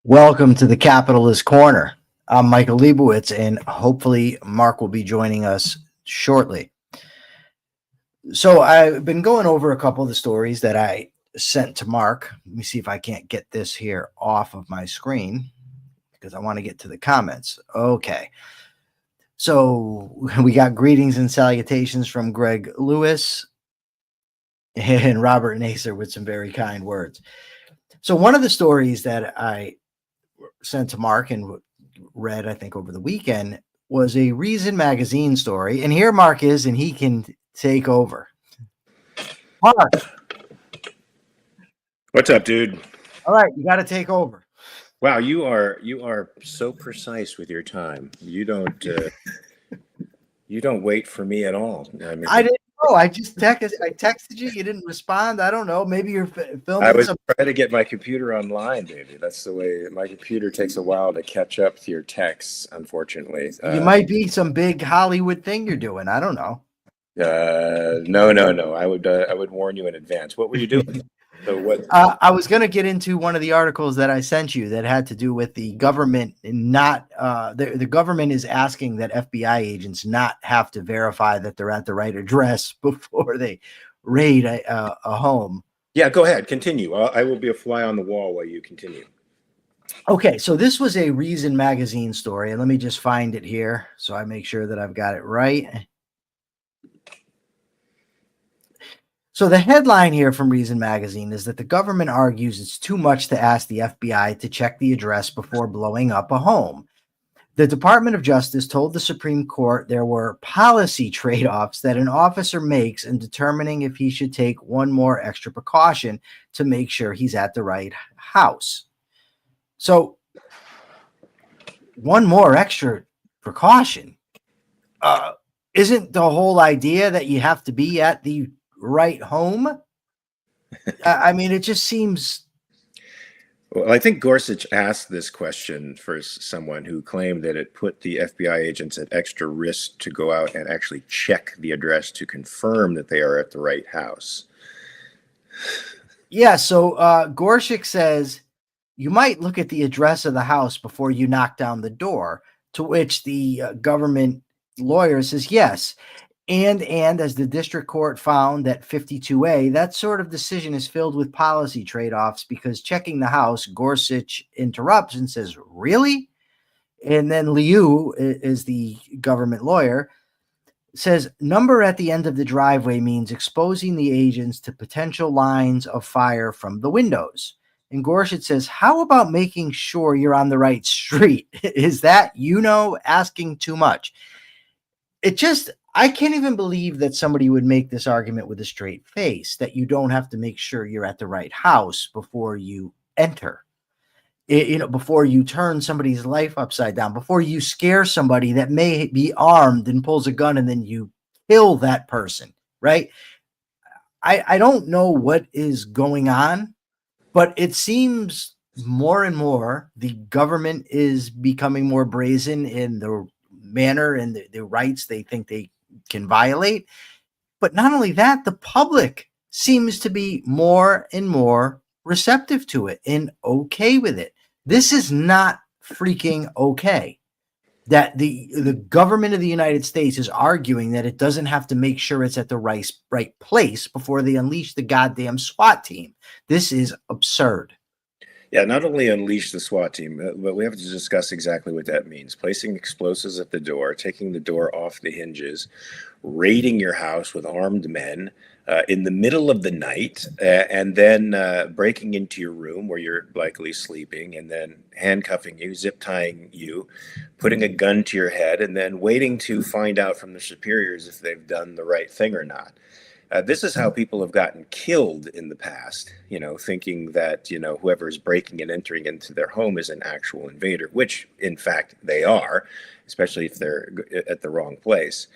Welcome to the Capitalist Corner. I'm Michael Liebowitz, and hopefully Mark will be joining us shortly. So I've been going over a couple of the stories that I sent to Mark. Let me see if I can't get this here off of my screen because I want to get to the comments. Okay. So we got greetings and salutations from Greg Lewis and Robert Naser with some very kind words. So one of the stories that I sent to Mark and read, I think, over the weekend was a Reason magazine story. And here Mark is, and he can take over. Mark. What's up, dude? All right, you got to take over. Wow, you are so precise with your time. You don't wait for me at all. I didn't know. I texted you. You didn't respond. I don't know. Maybe you're filming. I was trying to get my computer online, baby. That's the way. My computer takes a while to catch up to your texts, unfortunately. You might be some big Hollywood thing you're doing. I don't know. No. I would warn you in advance. What were you doing? So what? I was going to get into one of the articles that I sent you that had to do with the government not the government is asking that FBI agents not have to verify that they're at the right address before they raid a home. Yeah, go ahead. Continue. I will be a fly on the wall while you continue. Okay, so this was a Reason magazine story, and let me just find it here so I make sure that I've got it right. So the headline here from Reason magazine is that the government argues it's too much to ask the FBI to check the address before blowing up a home. The Department of Justice told the Supreme Court there were policy trade-offs that an officer makes in determining if he should take one more extra precaution to make sure he's at the right house. So one more extra precaution. Isn't the whole idea that you have to be at the right home? I mean, it just seems. Well, I think Gorsuch asked this question for someone who claimed that it put the FBI agents at extra risk to go out and actually check the address to confirm that they are at the right house. Yeah, so Gorsuch says you might look at the address of the house before you knock down the door, to which the government lawyer says yes. And as the district court found that 52A, that sort of decision is filled with policy trade-offs because checking the house, Gorsuch interrupts and says, really? And then Liu is the government lawyer, says number at the end of the driveway means exposing the agents to potential lines of fire from the windows. And Gorsuch says, how about making sure you're on the right street? Is that, asking too much? I can't even believe that somebody would make this argument with a straight face, that you don't have to make sure you're at the right house before you enter, before you turn somebody's life upside down, before you scare somebody that may be armed and pulls a gun and then you kill that person, right? I don't know what is going on, but it seems more and more the government is becoming more brazen in the manner and the rights they think they can violate. But not only that, the public seems to be more and more receptive to it and okay with it. This is not freaking okay. That the government of the United States is arguing that it doesn't have to make sure it's at the right place before they unleash the goddamn SWAT team. This is absurd. Yeah, not only unleash the SWAT team, but we have to discuss exactly what that means. Placing explosives at the door, taking the door off the hinges, raiding your house with armed men in the middle of the night, and then breaking into your room where you're likely sleeping, and then handcuffing you, zip tying you, putting a gun to your head, and then waiting to find out from the superiors if they've done the right thing or not. This is how people have gotten killed in the past, thinking that, whoever is breaking and entering into their home is an actual invader, which in fact they are, especially if they're at the wrong place.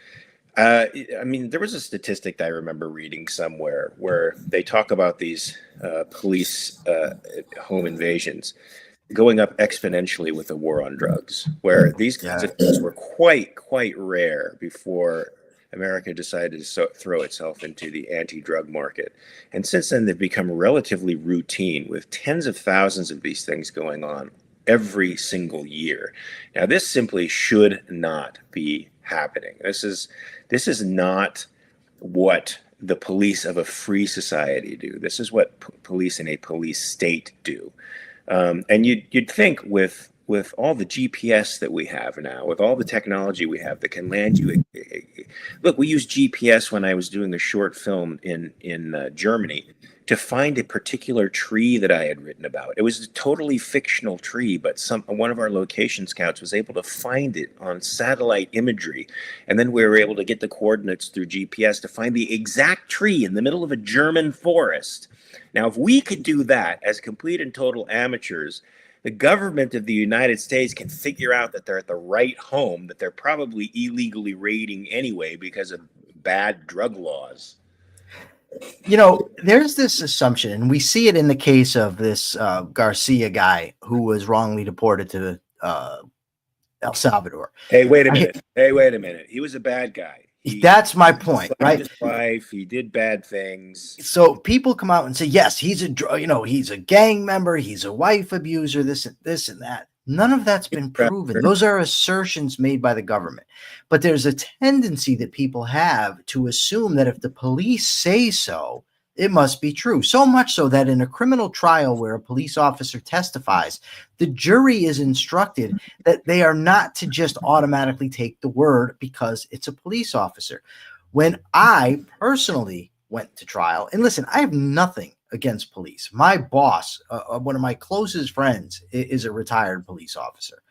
There was a statistic that I remember reading somewhere where they talk about these police home invasions going up exponentially with the war on drugs, where these kinds of things were quite rare before America decided to throw itself into the anti-drug market. And since then, they've become relatively routine with tens of thousands of these things going on every single year. Now, this simply should not be happening. This is not what the police of a free society do. This is what police in a police state do. And you'd think with all the GPS that we have now, with all the technology we have that can land you. Look, we used GPS when I was doing a short film in Germany to find a particular tree that I had written about. It was a totally fictional tree, but one of our location scouts was able to find it on satellite imagery, and then we were able to get the coordinates through GPS to find the exact tree in the middle of a German forest. Now, if we could do that as complete and total amateurs, the government of the United States can figure out that they're at the right home, that they're probably illegally raiding anyway because of bad drug laws. There's this assumption, and we see it in the case of this Garcia guy who was wrongly deported to El Salvador. Hey, wait a minute. He was a bad guy. That's my point, right? His life, he did bad things. So people come out and say, yes, he's a gang member, he's a wife abuser, this and that. None of that's been proven. Those are assertions made by the government. But there's a tendency that people have to assume that if the police say so, it must be true. So much so that in a criminal trial where a police officer testifies, the jury is instructed that they are not to just automatically take the word because it's a police officer. When I personally went to trial, and listen, I have nothing against police. My boss, one of my closest friends, is a retired police officer,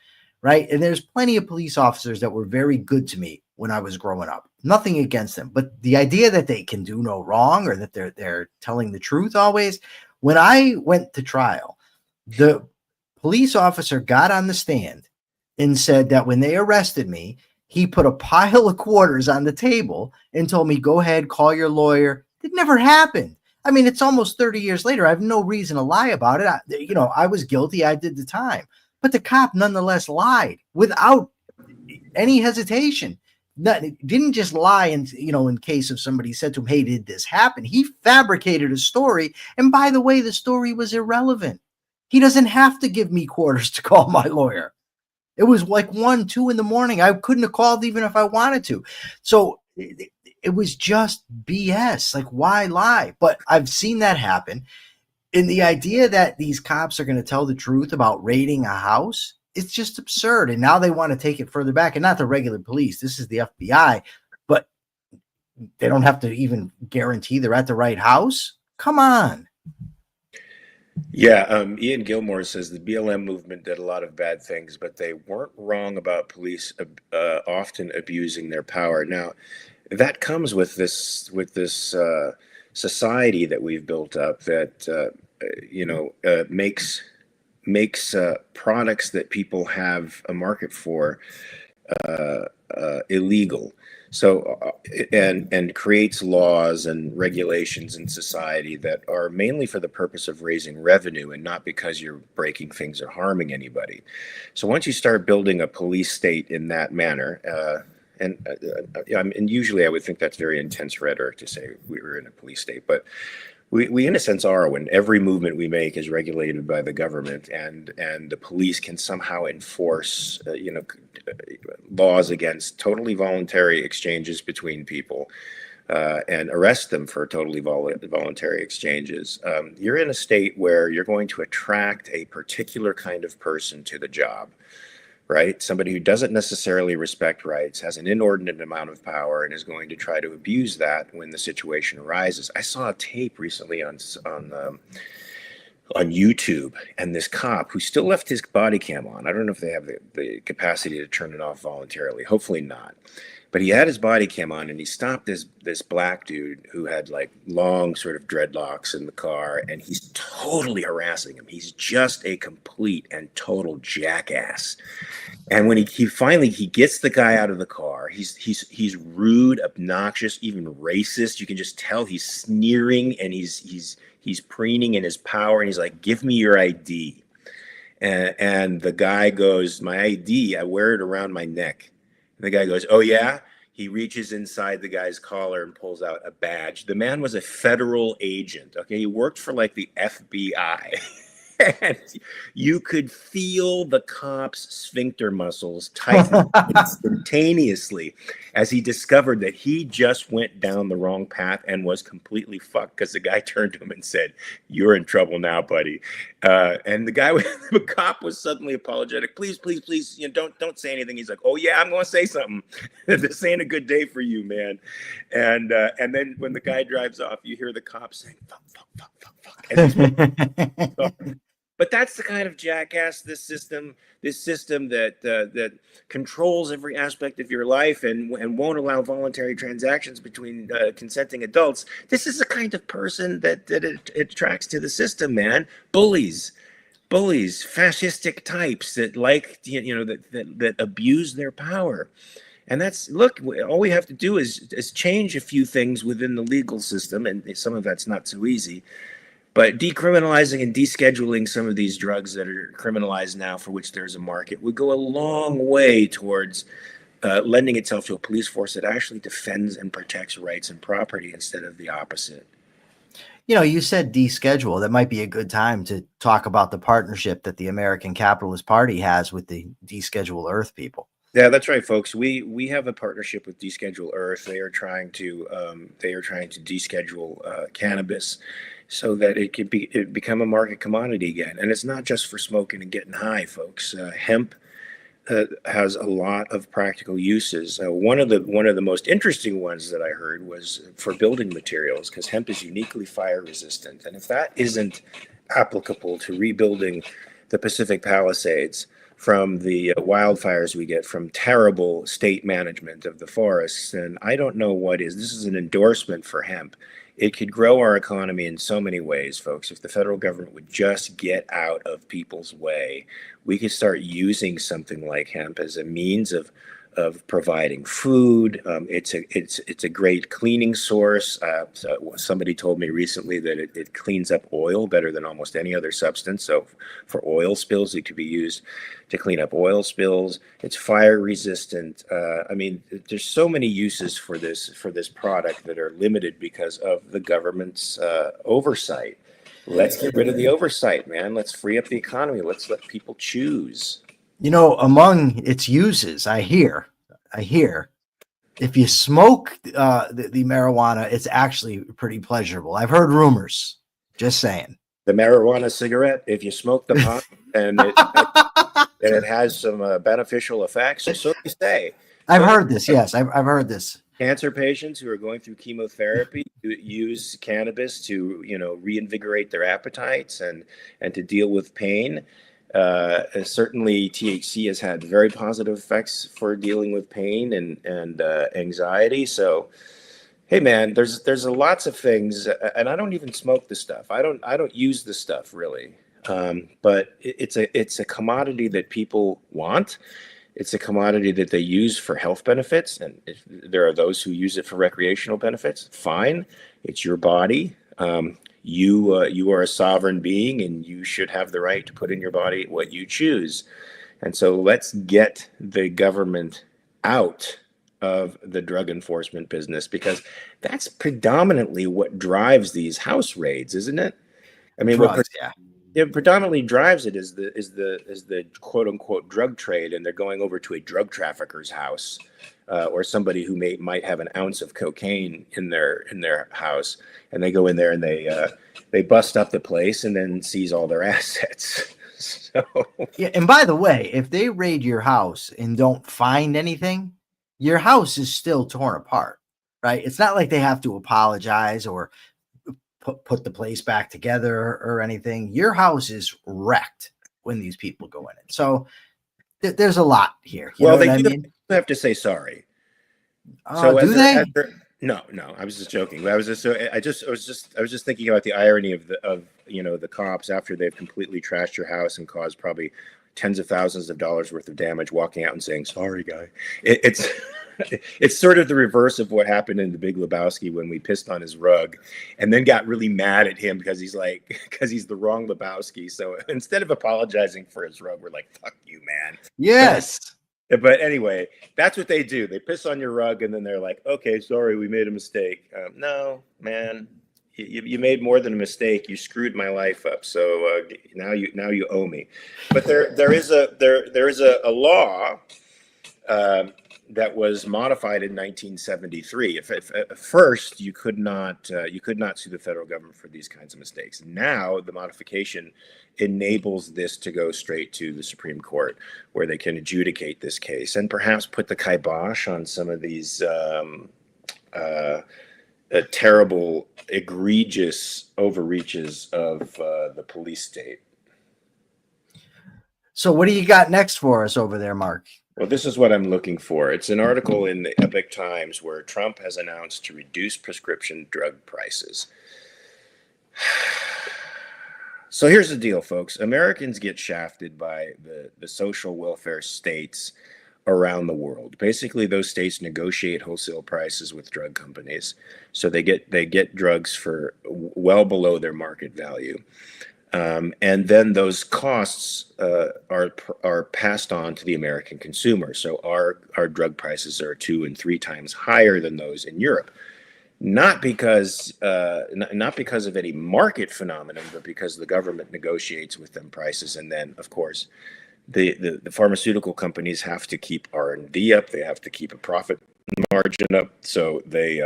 right? And there's plenty of police officers that were very good to me when I was growing up. Nothing against them, but the idea that they can do no wrong or that they're telling the truth always. When I went to trial, the police officer got on the stand and said that when they arrested me, he put a pile of quarters on the table and told me, go ahead, call your lawyer. It never happened. I mean, it's almost 30 years later. I have no reason to lie about it. I was guilty. I did the time. But the cop nonetheless lied without any hesitation. Didn't just lie in case of somebody said to him, hey, did this happen? He fabricated a story. And by the way, the story was irrelevant. He doesn't have to give me quarters to call my lawyer. It was like 1, 2 in the morning. I couldn't have called even if I wanted to. So it was just BS. Like, why lie? But I've seen that happen. And the idea that these cops are going to tell the truth about raiding a house, it's just absurd. And now they want to take it further back. And not the regular police. This is the FBI. But they don't have to even guarantee they're at the right house. Come on. Yeah, Ian Gilmore says the BLM movement did a lot of bad things, but they weren't wrong about police often abusing their power. Now, that comes with this society that we've built up that makes products that people have a market for illegal. So and creates laws and regulations in society that are mainly for the purpose of raising revenue and not because you're breaking things or harming anybody. So once you start building a police state in that manner, and usually I would think that's very intense rhetoric to say we were in a police state, but we in a sense are, when every movement we make is regulated by the government, and the police can somehow enforce laws against totally voluntary exchanges between people, and arrest them for totally voluntary exchanges. You're in a state where you're going to attract a particular kind of person to the job, right? Somebody who doesn't necessarily respect rights, has an inordinate amount of power, and is going to try to abuse that when the situation arises. I saw a tape recently on YouTube, and this cop who still left his body cam on. I don't know if they have the capacity to turn it off voluntarily. Hopefully not. But he had his body cam on, and he stopped this black dude who had like long sort of dreadlocks in the car, and he's totally harassing him. He's just a complete and total jackass. And when he finally gets the guy out of the car, he's rude, obnoxious, even racist. You can just tell he's sneering, and he's preening in his power, and he's like, "Give me your ID." And the guy goes, "My ID, I wear it around my neck." And the guy goes, "Oh yeah?" He reaches inside the guy's collar and pulls out a badge. The man was a federal agent. Okay, he worked for like the FBI. And you could feel the cop's sphincter muscles tighten instantaneously as he discovered that he just went down the wrong path and was completely fucked, because the guy turned to him and said, "You're in trouble now, buddy." And the cop was suddenly apologetic. "Please, please, please, don't say anything." He's like, "Oh yeah, I'm going to say something. This ain't a good day for you, man." And then when the guy drives off, you hear the cop saying, "Fuck, fuck, fuck, fuck, fuck." But that's the kind of jackass this system that controls every aspect of your life and won't allow voluntary transactions between consenting adults. This is the kind of person that it attracts to the system, man. Bullies, fascistic types that that abuse their power. And look, all we have to do is change a few things within the legal system, and some of that's not so easy. But decriminalizing and descheduling some of these drugs that are criminalized now, for which there's a market, would go a long way towards lending itself to a police force that actually defends and protects rights and property instead of the opposite. You said deschedule. That might be a good time to talk about the partnership that the American Capitalist Party has with the Deschedule Earth people. Yeah, that's right, folks. We have a partnership with Deschedule Earth. They are trying to deschedule cannabis, so that it become a market commodity again. And it's not just for smoking and getting high, folks. Hemp has a lot of practical uses. One of the most interesting ones that I heard was for building materials, because hemp is uniquely fire resistant. And if that isn't applicable to rebuilding the Pacific Palisades from the wildfires we get from terrible state management of the forests, then I don't know what is. This is an endorsement for hemp. It could grow our economy in so many ways, folks. If the federal government would just get out of people's way, we could start using something like hemp as a means of providing food. It's a great cleaning source. So somebody told me recently that it cleans up oil better than almost any other substance. So for oil spills, it could be used to clean up oil spills. It's fire resistant. There's so many uses for this product that are limited because of the government's oversight. Let's get rid of the oversight, man. Let's free up the economy. Let's let people choose. Among its uses, I hear if you smoke the marijuana, it's actually pretty pleasurable. I've heard rumors. Just saying. The marijuana cigarette, if you smoke the pot and it has some beneficial effects, so they say. I've heard this. Yes, I've heard this. Cancer patients who are going through chemotherapy use cannabis to reinvigorate their appetites and to deal with pain. Certainly THC has had very positive effects for dealing with pain and anxiety. So, hey man, there's lots of things, and I don't even smoke the stuff. I don't use the stuff really. But it's a commodity that people want. It's a commodity that they use for health benefits, and if there are those who use it for recreational benefits, fine. It's your body. You are a sovereign being, and you should have the right to put in your body what you choose. And so let's get the government out of the drug enforcement business, because that's predominantly what drives these house raids, isn't it? I mean, Drugs, it predominantly drives it is the quote unquote drug trade, and they're going over to a drug trafficker's house, or somebody who might have an ounce of cocaine in their house, and they go in there and they bust up the place and then seize all their assets. So yeah, and by the way, if they raid your house and don't find anything, your house is still torn apart, right? It's not like they have to apologize or put the place back together or anything. Your house is wrecked when these people go in it. So there's a lot here. You know what I mean? Have to say sorry. Do they? No, I was just joking. I was just thinking about the irony of the cops, after they've completely trashed your house and caused probably tens of thousands of dollars worth of damage, walking out and saying, "Sorry, guy." It's sort of the reverse of what happened in The Big Lebowski, when we pissed on his rug and then got really mad at him because he's the wrong Lebowski. So instead of apologizing for his rug, we're like, "Fuck you, man." Yes. But anyway, that's what they do. They piss on your rug and then they're like, "Okay, sorry, we made a mistake." No, man, you made more than a mistake. You screwed my life up. So now you owe me. But there is a law that was modified in 1973. If at first you could not sue the federal government for these kinds of mistakes. Now the modification enables this to go straight to the Supreme Court, where they can adjudicate this case and perhaps put the kibosh on some of these terrible, egregious overreaches of the police state. So what do you got next for us over there, Mark? Well, this is what I'm looking for. It's an article in the Epoch Times where Trump has announced to reduce prescription drug prices. So here's the deal, folks. Americans get shafted by the social welfare states around the world. Basically, those states negotiate wholesale prices with drug companies, so they get drugs for well below their market value. And then those costs are passed on to the American consumer. So our drug prices are 2 and 3 times higher than those in Europe, not because of any market phenomenon, but because the government negotiates with them prices, and then of course the pharmaceutical companies have to keep R&D up, they have to keep a profit margin up, so they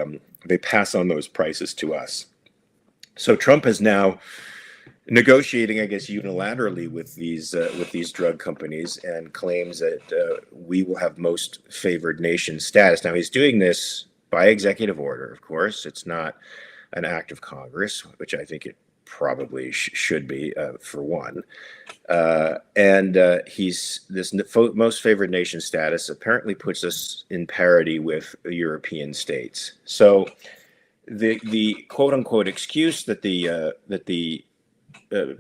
pass on those prices to us. So Trump is now negotiating, I guess, unilaterally with these drug companies, and claims that we will have most favored nation status. Now he's doing this by executive order, of course. It's not an act of Congress, which I think it probably should be, for one. And he's this most favored nation status apparently puts us in parity with European states. So the quote unquote excuse that the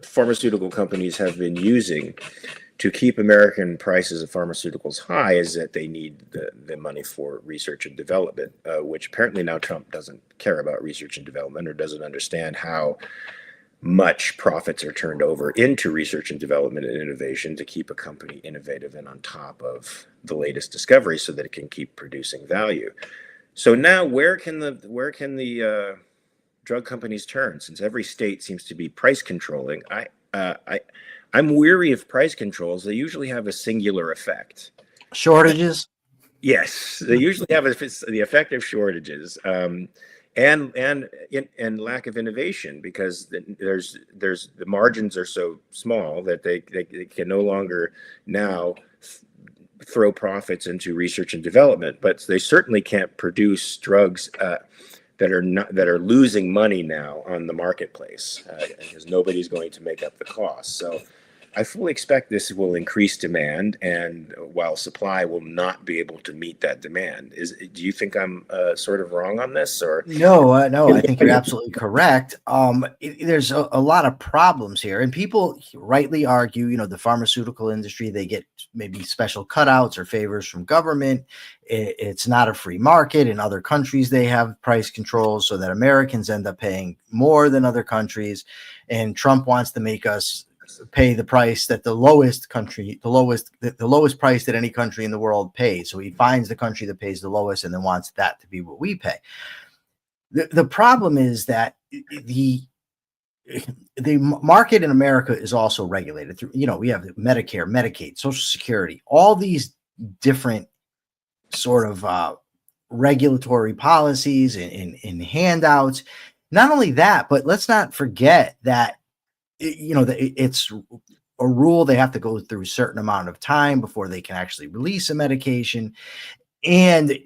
pharmaceutical companies have been using to keep American prices of pharmaceuticals high is that they need the money for research and development, which apparently now Trump doesn't care about research and development, or doesn't understand how much profits are turned over into research and development and innovation to keep a company innovative and on top of the latest discoveries so that it can keep producing value. So now where can the drug companies turn, since every state seems to be price controlling? I'm weary of price controls. They usually have a singular effect. Shortages? Yes, they usually have the effect of shortages, and lack of innovation, because there's the margins are so small that they can no longer now throw profits into research and development. But they certainly can't produce drugs that are losing money now on the marketplace, because nobody's going to make up the cost. So I fully expect this will increase demand, and while supply will not be able to meet that demand. Do you think I'm sort of wrong on this, or? No, I think you're absolutely correct. There's a lot of problems here, and people rightly argue, the pharmaceutical industry, they get maybe special cutouts or favors from government. It's not a free market. In other countries, they have price controls so that Americans end up paying more than other countries. And Trump wants to make us pay the price that the lowest price that any country in the world pays. So he finds the country that pays the lowest and then wants that to be what we pay. The problem is that the market in America is also regulated through, we have Medicare, Medicaid, Social Security, all these different sort of regulatory policies and handouts. Not only that, but let's not forget that it's a rule. They have to go through a certain amount of time before they can actually release a medication. And,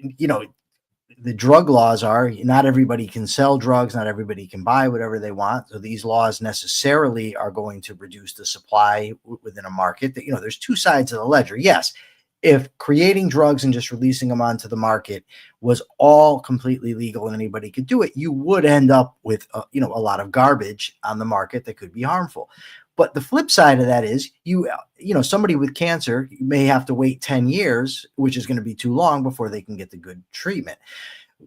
the drug laws are not everybody can sell drugs. Not everybody can buy whatever they want. So these laws necessarily are going to reduce the supply within a market. That, there's two sides of the ledger. Yes, if creating drugs and just releasing them onto the market was all completely legal and anybody could do it, you would end up with a lot of garbage on the market that could be harmful. But the flip side of that is somebody with cancer may have to wait 10 years, which is going to be too long before they can get the good treatment.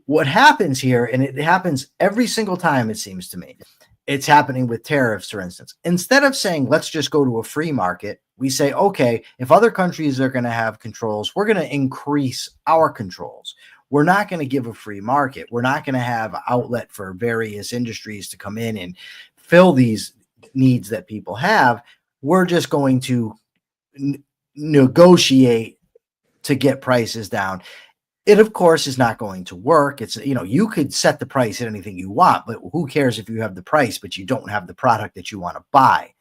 What happens here, and it happens every single time, it seems to me, it's happening with tariffs, for instance. Instead of saying, let's just go to a free market, we say, okay, if other countries are going to have controls, we're going to increase our controls. we're not going to give a free market. We're not going to have an outlet for various industries to come in and fill these needs that people have. We're just going to negotiate to get prices down. It, of course, is not going to work. It's, you could set the price at anything you want, but who cares if you have the price, but you don't have the product that you want to buy,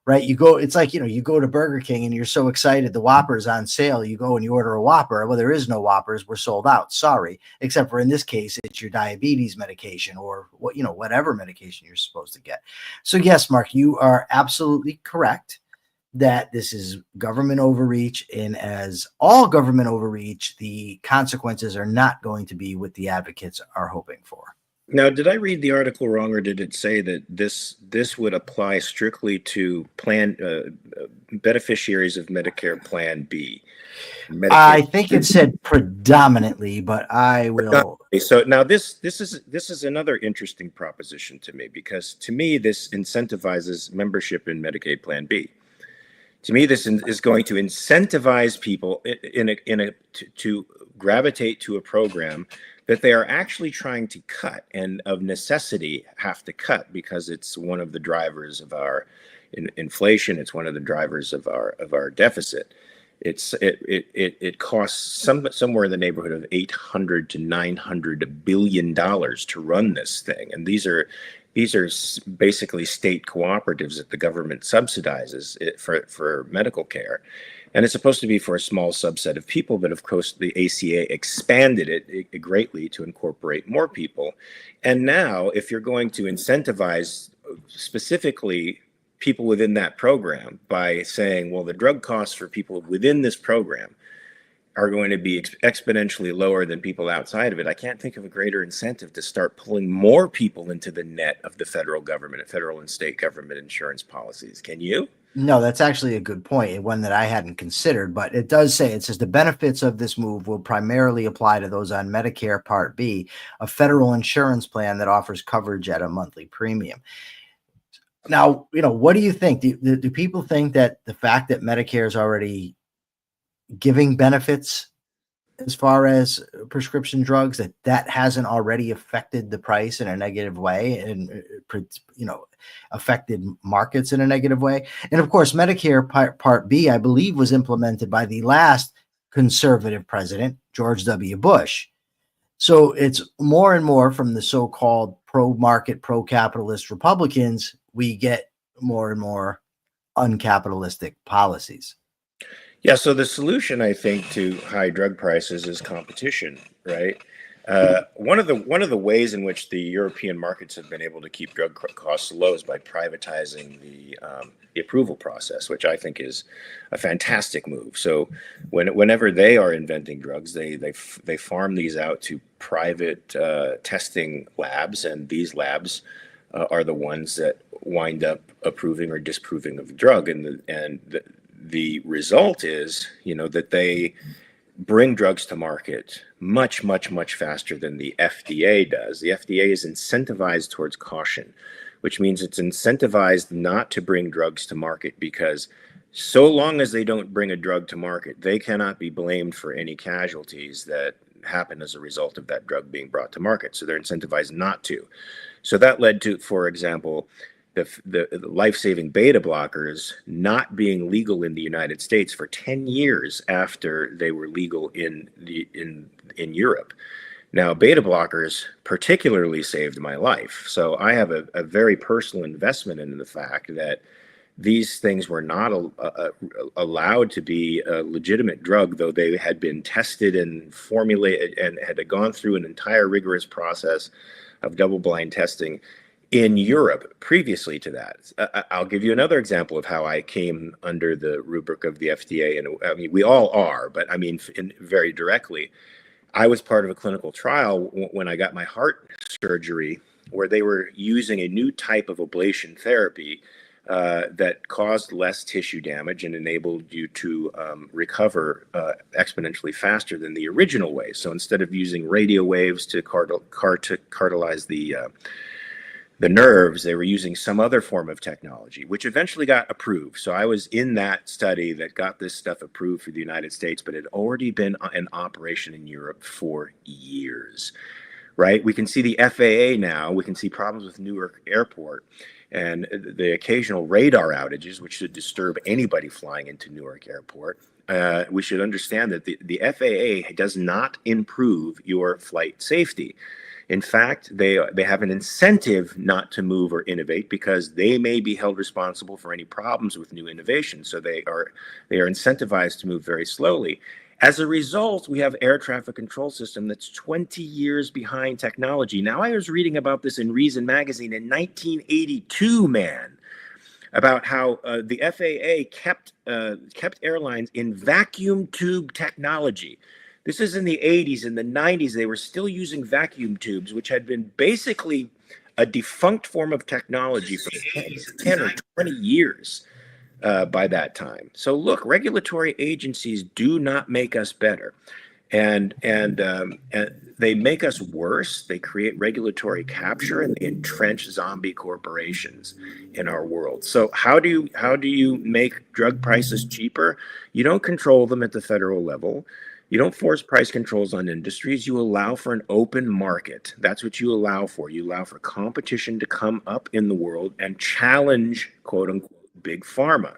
right? It's like, you go to Burger King and you're so excited. The Whopper's on sale. You go and you order a Whopper. Well, there is no Whoppers. We're sold out. Sorry. Except for in this case, it's your diabetes medication or whatever medication you're supposed to get. So yes, Mark, you are absolutely correct that this is government overreach, and as all government overreach, the consequences are not going to be what the advocates are hoping for. Now, did I read the article wrong, or did it say that this would apply strictly to beneficiaries of Medicare Plan B? I think it said predominantly, but I will. So now this is another interesting proposition to me, because to me this incentivizes membership in Medicaid Plan B. To me, this is going to incentivize people to gravitate to a program that they are actually trying to cut, and of necessity have to cut, because it's one of the drivers of our inflation. It's one of the drivers of our deficit. It costs somewhere in the neighborhood of $800 to $900 billion to run this thing, and these are basically state cooperatives that the government subsidizes for medical care. And it's supposed to be for a small subset of people, but of course the ACA expanded it greatly to incorporate more people. And now, if you're going to incentivize specifically people within that program by saying, well, the drug costs for people within this program are going to be exponentially lower than people outside of it, I can't think of a greater incentive to start pulling more people into the net of the federal government, federal and state government insurance policies. Can you? No, that's actually a good point, and one that I hadn't considered, but it says the benefits of this move will primarily apply to those on Medicare Part B, a federal insurance plan that offers coverage at a monthly premium. Now, what do you think? Do people think that the fact that Medicare is already giving benefits as far as prescription drugs, that hasn't already affected the price in a negative way, and affected markets in a negative way? And of course, Medicare Part B, I believe, was implemented by the last conservative president, George W. Bush. So it's more and more from the so-called pro-market, pro-capitalist Republicans, we get more and more uncapitalistic policies. Yeah, so the solution, I think, to high drug prices is competition, right? One of the ways in which the European markets have been able to keep drug costs low is by privatizing the approval process, which I think is a fantastic move. So whenever they are inventing drugs, they farm these out to private testing labs, and these labs are the ones that wind up approving or disproving of the drug, and the result is, that they bring drugs to market much, much, much faster than the FDA does. The FDA is incentivized towards caution, which means it's incentivized not to bring drugs to market, because so long as they don't bring a drug to market, they cannot be blamed for any casualties that happen as a result of that drug being brought to market. So they're incentivized not to. So that led to, for example, the life-saving beta blockers not being legal in the United States for 10 years after they were legal in Europe. Now, beta blockers particularly saved my life. So I have a very personal investment in the fact that these things were not allowed to be a legitimate drug, though they had been tested and formulated and had gone through an entire rigorous process of double-blind testing in Europe previously to that. I'll give you another example of how I came under the rubric of the FDA, and I mean, we all are, but I mean, very directly. I was part of a clinical trial when I got my heart surgery, where they were using a new type of ablation therapy that caused less tissue damage and enabled you to recover exponentially faster than the original way. So instead of using radio waves to cartelize the nerves, they were using some other form of technology, which eventually got approved. So I was in that study that got this stuff approved for the United States, but it had already been in operation in Europe for years, right? We can see the FAA now. We can see problems with Newark Airport and the occasional radar outages, which should disturb anybody flying into Newark Airport. We should understand that the FAA does not improve your flight safety. In fact, they have an incentive not to move or innovate because they may be held responsible for any problems with new innovation. So they are incentivized to move very slowly. As a result, we have air traffic control system that's 20 years behind technology. Now, I was reading about this in Reason magazine in 1982, man, about how the FAA kept airlines in vacuum tube technology. This is in the 80s. In the 90s, they were still using vacuum tubes, which had been basically a defunct form of technology for 10 or 20 years by that time. So look, regulatory agencies do not make us better. And they make us worse. They create regulatory capture and they entrench zombie corporations in our world. So how do you make drug prices cheaper? You don't control them at the federal level. You don't force price controls on industries. You allow for an open market. That's what you allow for. You allow for competition to come up in the world and challenge, quote unquote, big pharma.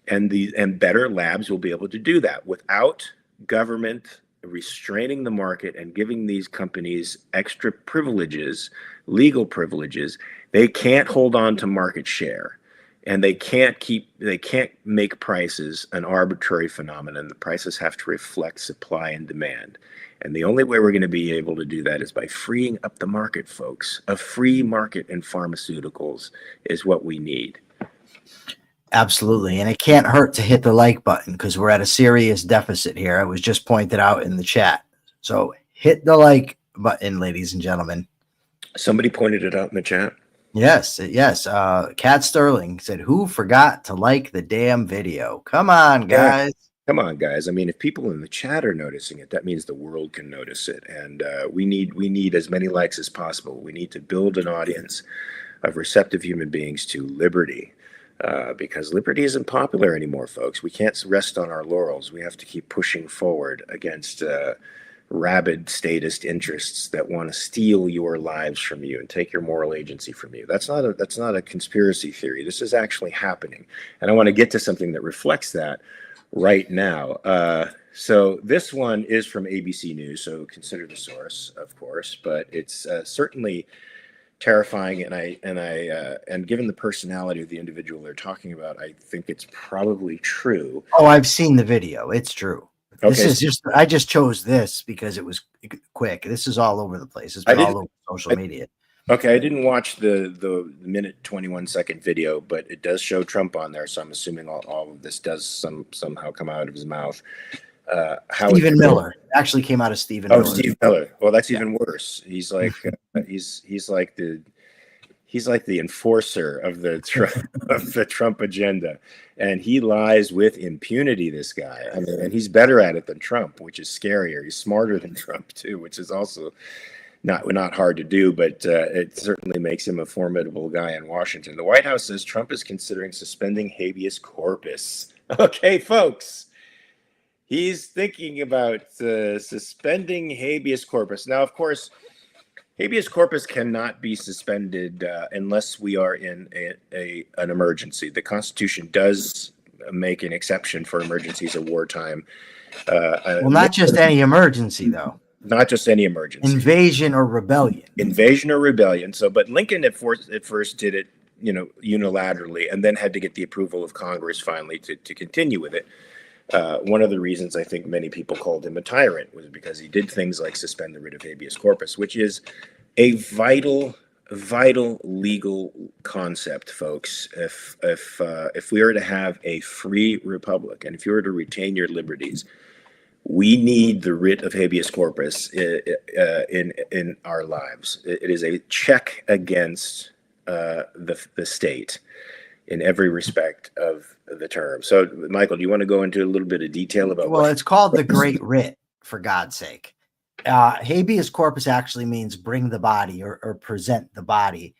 And better labs will be able to do that without government restraining the market and giving these companies extra privileges, legal privileges. They can't hold on to market share. And they can't make prices an arbitrary phenomenon. The prices have to reflect supply and demand. And the only way we're going to be able to do that is by freeing up the market, folks. A free market in pharmaceuticals is what we need. Absolutely. And it can't hurt to hit the like button because we're at a serious deficit here. It was just pointed out in the chat. So hit the like button, ladies and gentlemen. Somebody pointed it out in the chat. Yes. Cat Sterling said, who forgot to like the damn video? Come on, guys. Yeah. Come on, guys. I mean, if people in the chat are noticing it, that means the world can notice it. And we need as many likes as possible. We need to build an audience of receptive human beings to liberty. Because liberty isn't popular anymore, folks. We can't rest on our laurels. We have to keep pushing forward against rabid statist interests that want to steal your lives from you and take your moral agency from you. That's not a conspiracy theory. This is actually happening, and I want to get to something that reflects that right now. So this one is from ABC News, so consider the source, of course, but it's certainly terrifying, and given the personality of the individual they're talking about, I think it's probably true. Oh, I've seen the video. It's true. Okay. This is I just chose this because it was quick. This is all over the place. It's been all over social media. Okay, I didn't watch the minute 21-second video, but it does show Trump on there, so I'm assuming all of this does somehow come out of his mouth. Stephen Miller actually came out of Stephen Miller. Oh, Steve Miller. Well, that's even worse. He's like he's like the enforcer of the Trump agenda, and he lies with impunity. This guy, I mean, and he's better at it than Trump, which is scarier. He's smarter than Trump too, which is also not hard to do, but it certainly makes him a formidable guy in Washington. The White House says Trump is considering suspending habeas corpus. Okay, folks. He's thinking about suspending habeas corpus. Now, of course, habeas corpus cannot be suspended unless we are in an emergency. The Constitution does make an exception for emergencies of wartime. Well, not just any emergency, though. Not just any emergency. Invasion or rebellion. Invasion or rebellion. So, but Lincoln at first did it, unilaterally, and then had to get the approval of Congress finally to continue with it. One of the reasons I think many people called him a tyrant was because he did things like suspend the writ of habeas corpus, which is a vital legal concept, folks. If we are to have a free republic, and if you were to retain your liberties, we need the writ of habeas corpus in our lives. It is a check against the state in every respect of the term. So, Michael, do you want to go into a little bit of detail about? Well, it's called the Great Writ, for God's sake. Habeas corpus actually means bring the body or present the body.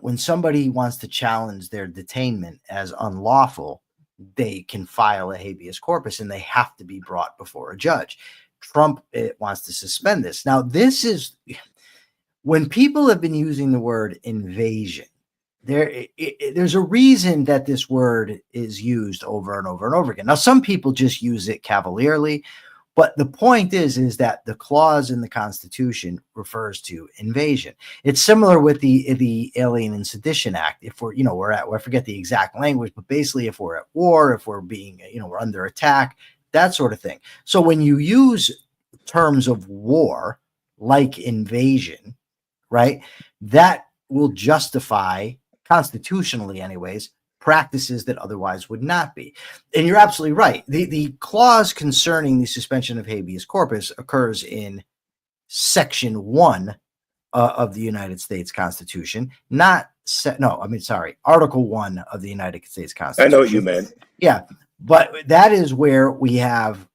when somebody wants to challenge their detainment as unlawful, they can file a habeas corpus and they have to be brought before a judge. Trump wants to suspend this. Now, this is when people have been using the word invasion. There's a reason that this word is used over and over and over again. Now, some people just use it cavalierly, but the point is that the clause in the Constitution refers to invasion. It's similar with the Alien and Sedition Act. If we're I forget the exact language, but basically if we're at war, if we're being, we're under attack, that sort of thing. So when you use terms of war like invasion, right, that will justify, constitutionally anyways, practices that otherwise would not be. And you're absolutely right. The clause concerning the suspension of habeas corpus occurs in Section 1 of the United States Constitution, Article 1 of the United States Constitution. I know what you meant. Yeah, but that is where we have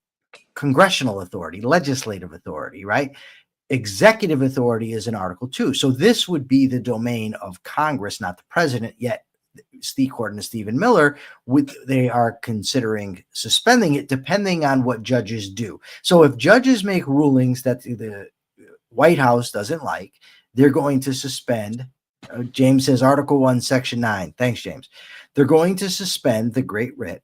congressional authority, legislative authority, right? Executive authority is in Article 2. So this would be the domain of Congress, not the president. Yet, according to Stephen Miller, they are considering suspending it depending on what judges do. So if judges make rulings that the White House doesn't like, they're going to suspend. James says Article 1, Section 9. Thanks, James. They're going to suspend the Great Writ.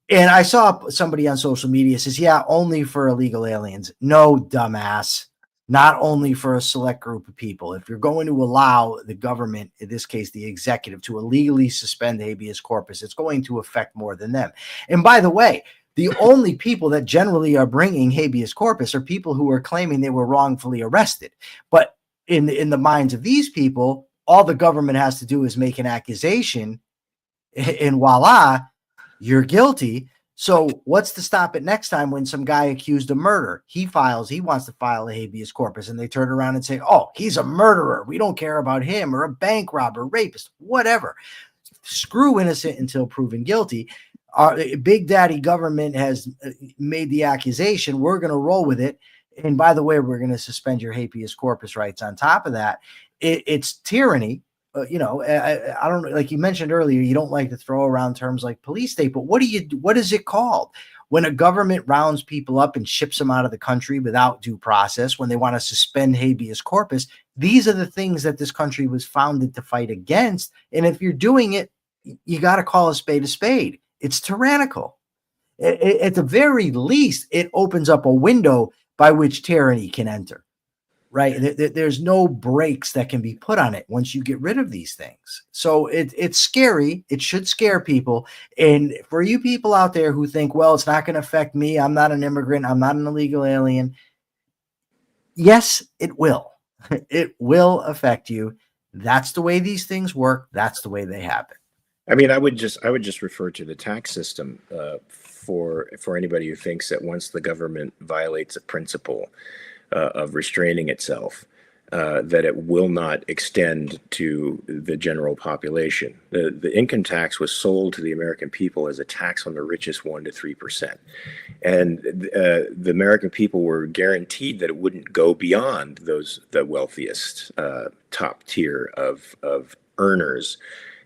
And I saw somebody on social media says, yeah, only for illegal aliens. No, dumbass. Not only for a select group of people. If you're going to allow the government, in this case, the executive, to illegally suspend habeas corpus, it's going to affect more than them. And by the way, the only people that generally are bringing habeas corpus are people who are claiming they were wrongfully arrested. But in the minds of these people, all the government has to do is make an accusation, and voila, you're guilty. So what's to stop it next time when some guy accused of murder, he wants to file a habeas corpus, and they turn around and say, oh, he's a murderer. We don't care about him, or a bank robber, rapist, whatever. Screw innocent until proven guilty. Our big daddy government has made the accusation. We're going to roll with it. And by the way, we're going to suspend your habeas corpus rights on top of that. It's tyranny. I don't know, like you mentioned earlier, you don't like to throw around terms like police state, but what is it called? When a government rounds people up and ships them out of the country without due process, when they want to suspend habeas corpus, these are the things that this country was founded to fight against. And if you're doing it, you got to call a spade a spade. It's tyrannical. At the very least, it opens up a window by which tyranny can enter. Right. There's no brakes that can be put on it once you get rid of these things. So it's scary. It should scare people. And for you people out there who think, well, it's not going to affect me. I'm not an immigrant. I'm not an illegal alien. Yes, it will. It will affect you. That's the way these things work. That's the way they happen. I mean, I would just refer to the tax system for anybody who thinks that once the government violates a principle of restraining itself, that it will not extend to the general population. The income tax was sold to the American people as a tax on the richest 1% to 3%. And the American people were guaranteed that it wouldn't go beyond the wealthiest top tier of earners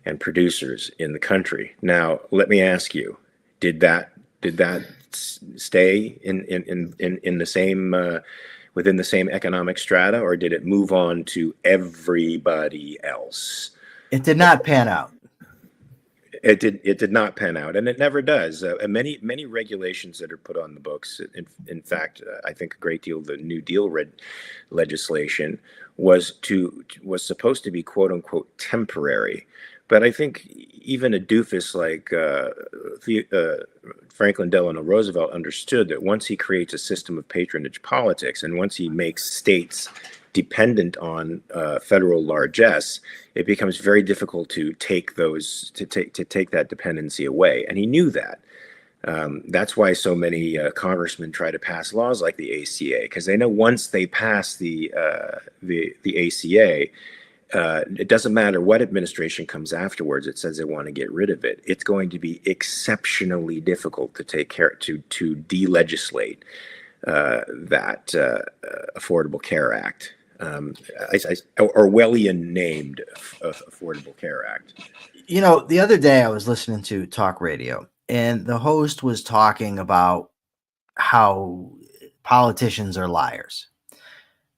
and producers in the country. Now, let me ask you, did that stay in the same within the same economic strata, or did it move on to everybody else? It did not pan out. It did not pan out, and it never does. Many regulations that are put on the books, in fact, I think a great deal of the New Deal legislation was supposed to be quote unquote temporary. But I think even a doofus like Franklin Delano Roosevelt understood that once he creates a system of patronage politics, and once he makes states dependent on federal largesse, it becomes very difficult to take that dependency away. And he knew that. That's why so many congressmen try to pass laws like the ACA, because they know once they pass the ACA, it doesn't matter what administration comes afterwards. It says they want to get rid of it. It's going to be exceptionally difficult to to de-legislate that Affordable Care Act. Orwellian named Affordable Care Act. You know, the other day I was listening to talk radio, and the host was talking about how politicians are liars.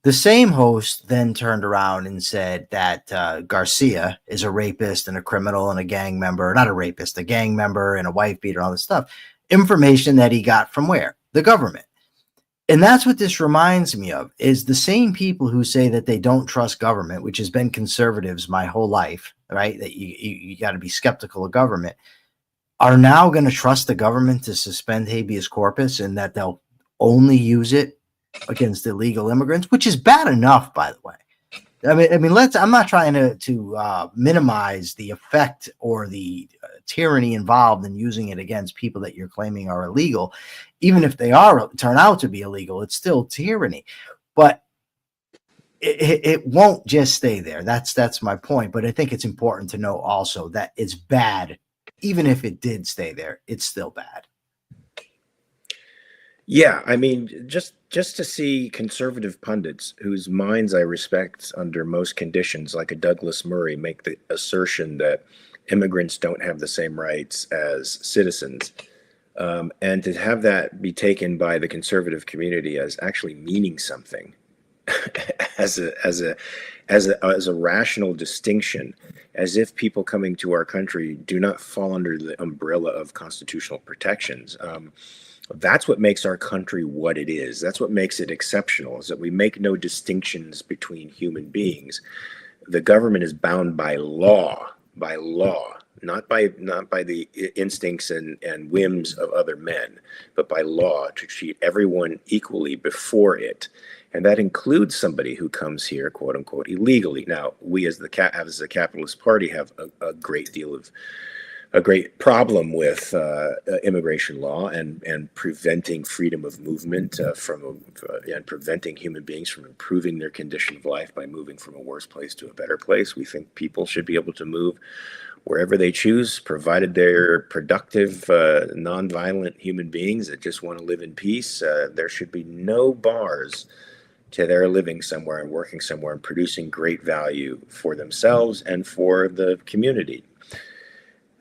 The same host then turned around and said that Garcia is a rapist and a criminal and a gang member, not a rapist, a gang member and a wife beater, all this stuff. Information that he got from where? The government. And that's what this reminds me of, is the same people who say that they don't trust government, which has been conservatives my whole life, right? That you got to be skeptical of government, are now going to trust the government to suspend habeas corpus, and that they'll only use it against illegal immigrants, which is bad enough, by the way. I mean, I'm not trying to minimize the effect or the tyranny involved in using it against people that you're claiming are illegal. Even if they turn out to be illegal, it's still tyranny. But it won't just stay there. That's my point. But I think it's important to know also that it's bad. Even if it did stay there, it's still bad. Yeah, I mean, just to see conservative pundits whose minds I respect under most conditions, like a Douglas Murray, make the assertion that immigrants don't have the same rights as citizens, and to have that be taken by the conservative community as actually meaning something, as a rational distinction, as if people coming to our country do not fall under the umbrella of constitutional protections. That's what makes our country what it is. That's what makes it exceptional, is that we make no distinctions between human beings. The government is bound by law, not by the instincts and whims of other men, but by law, to treat everyone equally before it. And that includes somebody who comes here, quote unquote, illegally. Now, we as the Capitalist Party have a great problem with immigration law and preventing freedom of movement and preventing human beings from improving their condition of life by moving from a worse place to a better place. We think people should be able to move wherever they choose, provided they're productive, nonviolent human beings that just want to live in peace. There should be no bars to their living somewhere and working somewhere and producing great value for themselves and for the community.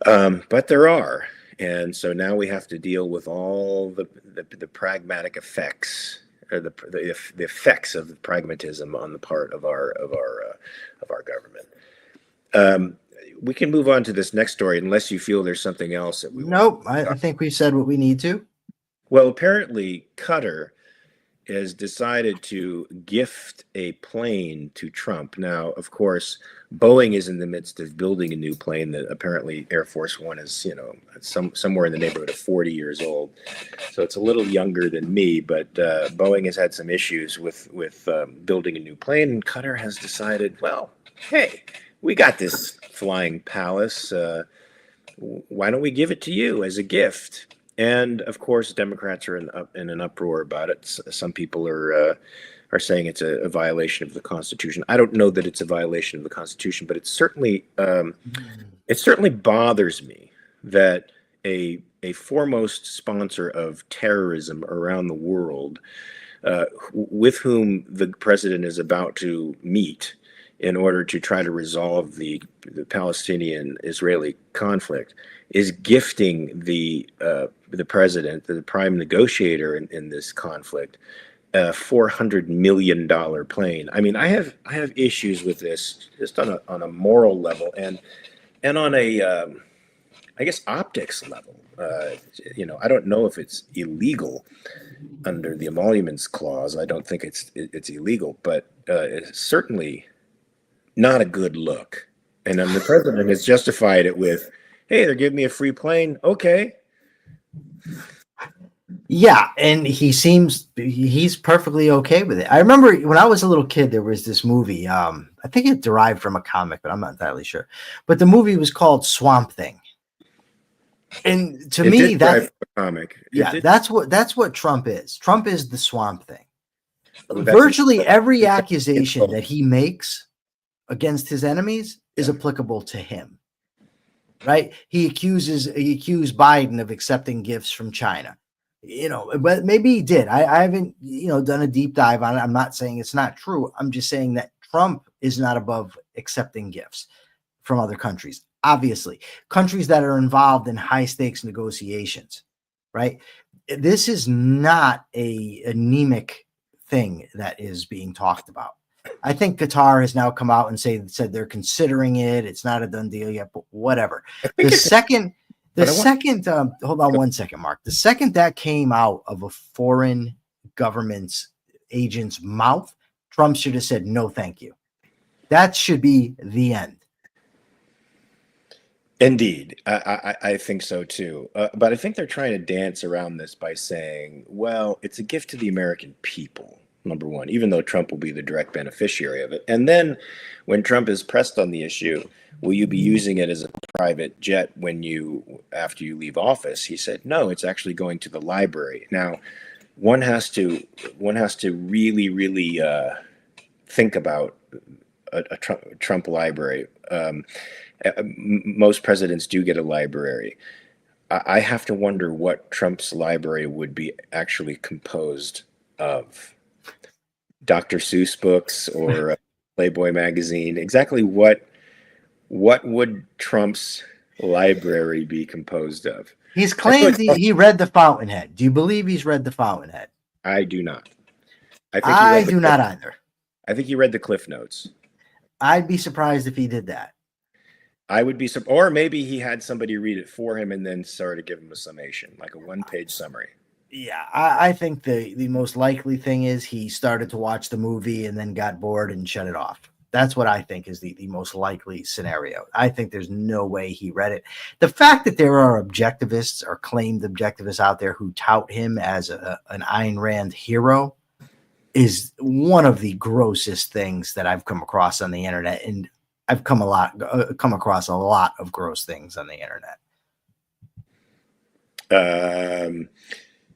But there are, and so now we have to deal with all the pragmatic effects, or the effects of pragmatism on the part of our government. We can move on to this next story, unless you feel there's something else that we. Nope, I think we've said what we need to. Well, apparently, Qatar has decided to gift a plane to Trump. Now, of course, Boeing is in the midst of building a new plane that apparently Air Force One is, somewhere in the neighborhood of 40 years old. So it's a little younger than me, but Boeing has had some issues with building a new plane. And Qatar has decided, well, hey, we got this flying palace. Why don't we give it to you as a gift? And of course, Democrats are in an uproar about it. Some people are saying it's a violation of the Constitution. I don't know that it's a violation of the Constitution, but it certainly bothers me that a foremost sponsor of terrorism around the world, with whom the president is about to meet in order to try to resolve the Palestinian-Israeli conflict, is gifting the president, the prime negotiator in this conflict, a $400 million plane. I mean, I have issues with this just on a moral level and on a I guess optics level. I don't know if it's illegal under the emoluments clause. I don't think it's illegal, but it's certainly not a good look. And then the president has justified it with, hey, they're giving me a free plane. Okay. Yeah, and he's perfectly okay with it. I remember when I was a little kid, there was this movie. I think it derived from a comic, but I'm not entirely sure. But the movie was called Swamp Thing. And to me, that's a comic. That's what Trump is. Trump is the Swamp Thing. Virtually every accusation that he makes against his enemies is applicable to him, right? He accused Biden of accepting gifts from China. But maybe he did. I haven't, done a deep dive on it. I'm not saying it's not true. I'm just saying that Trump is not above accepting gifts from other countries. Obviously, countries that are involved in high stakes negotiations, right? This is not a anemic thing that is being talked about. I think Qatar has now come out and said they're considering it. It's not a done deal yet, but whatever. I The think it's second, the but I want second, hold on one second, Mark. The second that came out of a foreign government's agent's mouth, Trump should have said no, thank you. That should be the end. Indeed, I think so too. But I think they're trying to dance around this by saying, well, it's a gift to the American people, number one, even though Trump will be the direct beneficiary of it. And then when Trump is pressed on the issue, will you be using it as a private jet after you leave office? He said, no, it's actually going to the library. Now, one has to really, really think about a Trump library. Most presidents do get a library. I have to wonder what Trump's library would be actually composed of. Dr. Seuss books or Playboy magazine. Exactly what would Trump's library be composed of? He's claimed he read the Fountainhead. Do you believe he's read the Fountainhead? I do not. I do not either. I think he read the Cliff Notes. I'd be surprised if he did that. I would be, or maybe he had somebody read it for him and then started to give him a summation, like a one-page summary. Yeah, I think the most likely thing is he started to watch the movie and then got bored and shut it off. That's what I think is the most likely scenario. I think there's no way he read it. The fact that there are objectivists or claimed objectivists out there who tout him as an Ayn Rand hero is one of the grossest things that I've come across on the internet. And I've come across a lot of gross things on the internet.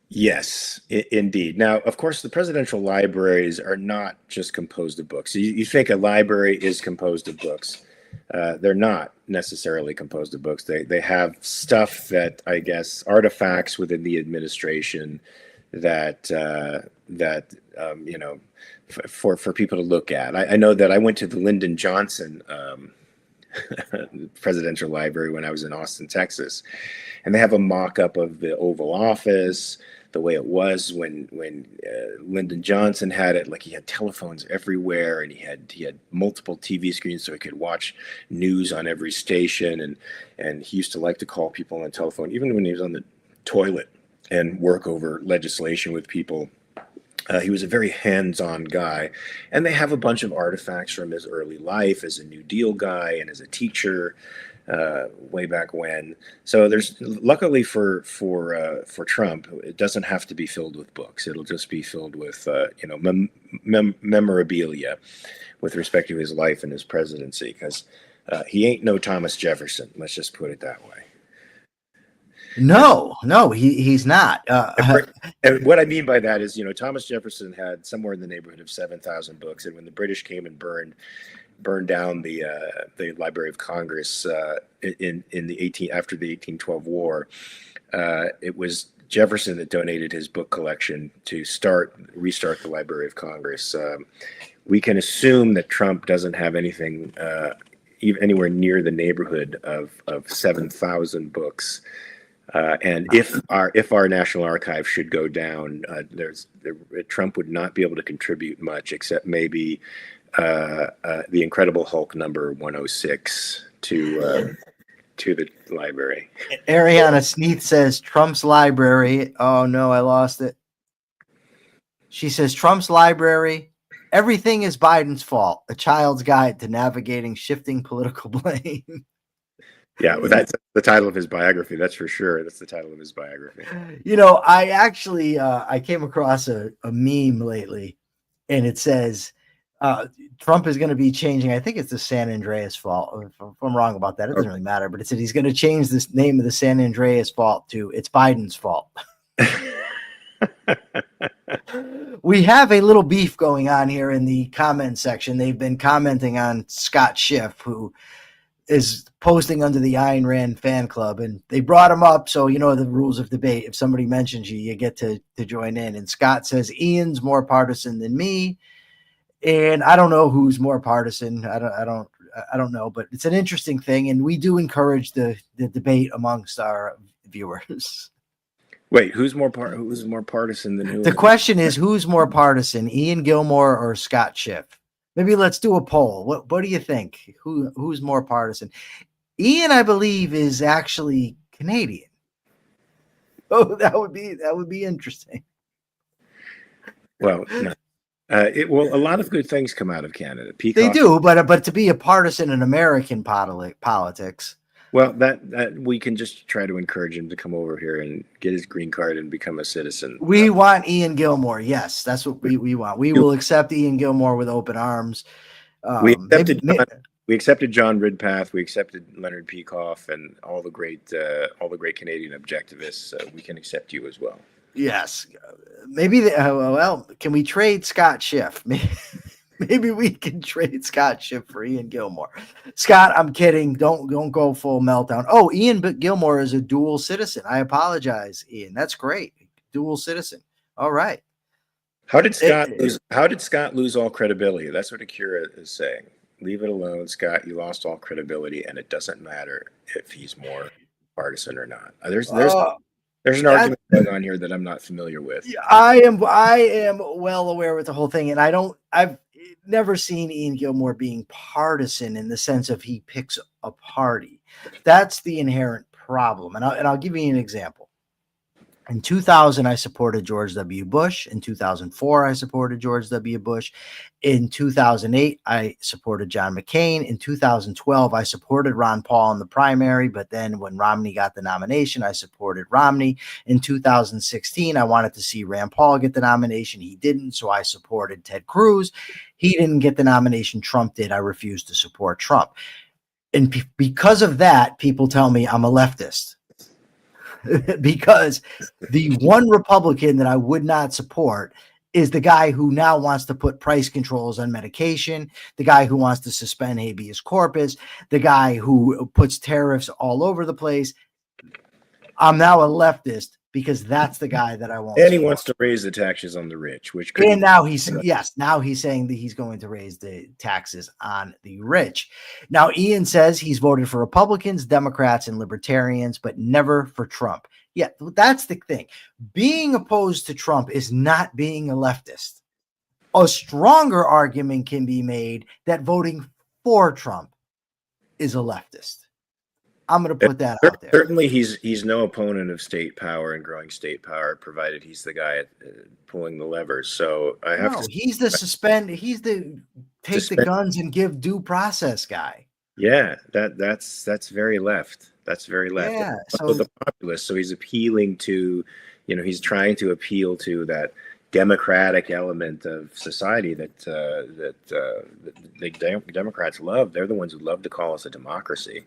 Yes, indeed. Now, of course, the presidential libraries are not just composed of books. You think a library is composed of books. They're not necessarily composed of books. They have stuff that, I guess, artifacts within the administration that for people to look at. I know that I went to the Lyndon Johnson presidential library when I was in Austin, Texas, and they have a mock-up of the Oval Office, the way it was when Lyndon Johnson had it. Like, he had telephones everywhere, and he had multiple TV screens so he could watch news on every station, and he used to like to call people on the telephone, even when he was on the toilet, and work over legislation with people. He was a very hands-on guy, and they have a bunch of artifacts from his early life as a New Deal guy and as a teacher way back when. So there's, luckily for Trump, it doesn't have to be filled with books. It'll just be filled with memorabilia with respect to his life and his presidency, because he ain't no Thomas Jefferson. Let's just put it that way. No, he's not. And what I mean by that is, Thomas Jefferson had somewhere in the neighborhood of 7,000 books, and when the British came and burned down the Library of Congress after the 1812 war, it was Jefferson that donated his book collection to restart the Library of Congress. We can assume that Trump doesn't have anything anywhere near the neighborhood of 7,000 books. And if our National Archive should go down, Trump would not be able to contribute much, except maybe the Incredible Hulk number 106 to the library. Ariana Sneath says Trump's library. Oh no, I lost it. She says Trump's library. Everything is Biden's fault. A child's guide to navigating shifting political blame. Yeah, well, that's the title of his biography. That's for sure. That's the title of his biography. I actually I came across a meme lately, and it says Trump is going to be changing. I think it's the San Andreas Fault. If I'm wrong about that, it doesn't really matter. But it said he's going to change this name of the San Andreas Fault to "It's Biden's Fault." We have a little beef going on here in the comment section. They've been commenting on Scott Schiff, who is posting under the Ayn Rand fan club, and they brought him up. So, you know, the rules of debate. If somebody mentions you, you get to join in. And Scott says, Ian's more partisan than me. And I don't know who's more partisan. I don't know, but it's an interesting thing. And we do encourage the debate amongst our viewers. Wait, who's more partisan than who? The question is, who's more partisan, Ian Gilmore or Scott Schiff? Maybe let's do a poll. What do you think? Who's more partisan? Ian, I believe, is actually Canadian. Oh, that would be interesting. Well, no. A lot of good things come out of Canada. Peacock, they do, but to be a partisan in American politics. Well, that we can just try to encourage him to come over here and get his green card and become a citizen. We want Ian Gilmore. Yes, that's what we want. We will accept Ian Gilmore with open arms. We accepted John Ridpath. We accepted Leonard Peikoff and all the great Canadian objectivists. We can accept you as well. Yes, maybe. Can we trade Scott Schiff? Maybe we can trade Scott Schiff for Ian Gilmore. Scott, I'm kidding. Don't go full meltdown. Oh, Ian Gilmore is a dual citizen. I apologize, Ian. That's great. Dual citizen. All right. How did Scott lose all credibility? That's what Akira is saying. Leave it alone, Scott. You lost all credibility, and it doesn't matter if he's more partisan or not. There's an argument going on here that I'm not familiar with. I am well aware with the whole thing, and I've never seen Ian Gilmore being partisan in the sense of he picks a party. That's the inherent problem. And I'll give you an example. In 2000, I supported George W. Bush. In 2004, I supported George W. Bush. In 2008, I supported John McCain. In 2012, I supported Ron Paul in the primary, but then when Romney got the nomination, I supported Romney. In 2016, I wanted to see Rand Paul get the nomination. He didn't, so I supported Ted Cruz. He didn't get the nomination. Trump did. I refused to support Trump. And because of that, people tell me I'm a leftist. Because the one Republican that I would not support is the guy who now wants to put price controls on medication, the guy who wants to suspend habeas corpus, the guy who puts tariffs all over the place. I'm now a leftist because that's the guy that I won't. And he wants to raise the taxes on the rich, which could. And now he's saying that he's going to raise the taxes on the rich. Now, Ian says he's voted for Republicans, Democrats, and Libertarians, but never for Trump. Yeah, that's the thing. Being opposed to Trump is not being a leftist. A stronger argument can be made that voting for Trump is a leftist. I'm going to put that out there. Certainly, he's no opponent of state power and growing state power, provided he's the guy pulling the levers. So I have to. He's the take the guns and give due process guy. Yeah, that's very left. That's very left. Yeah, so the populace. So he's appealing to, he's trying to appeal to that democratic element of society that the Democrats love. They're the ones who love to call us a democracy.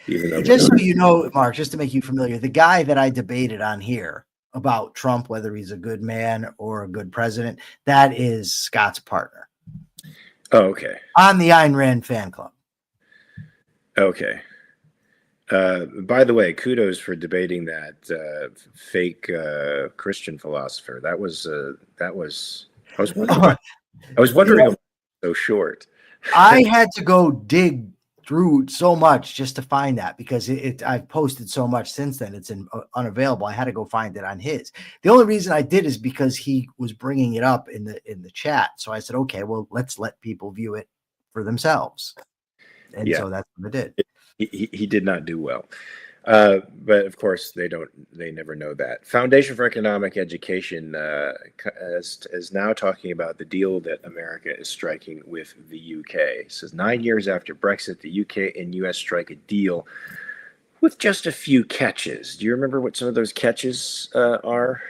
Just so you know, Mark, just to make you familiar, the guy that I debated on here about Trump, whether he's a good man or a good president, that is Scott's partner. Oh, okay. On the Ayn Rand fan club. Okay. By the way, kudos for debating that fake Christian philosopher. I was wondering why it was so short. I had to go dig through so much just to find that because I've posted so much since then. It's unavailable. I had to go find it on his. The only reason I did is because he was bringing it up in the chat. So I said, okay, well, let's let people view it for themselves. And so that's what I did. He did not do well. But of course they never know that. Foundation for Economic Education is now talking about the deal that America is striking with the UK. It says 9 years after Brexit, the UK and US strike a deal with just a few catches. Do you remember what some of those catches are?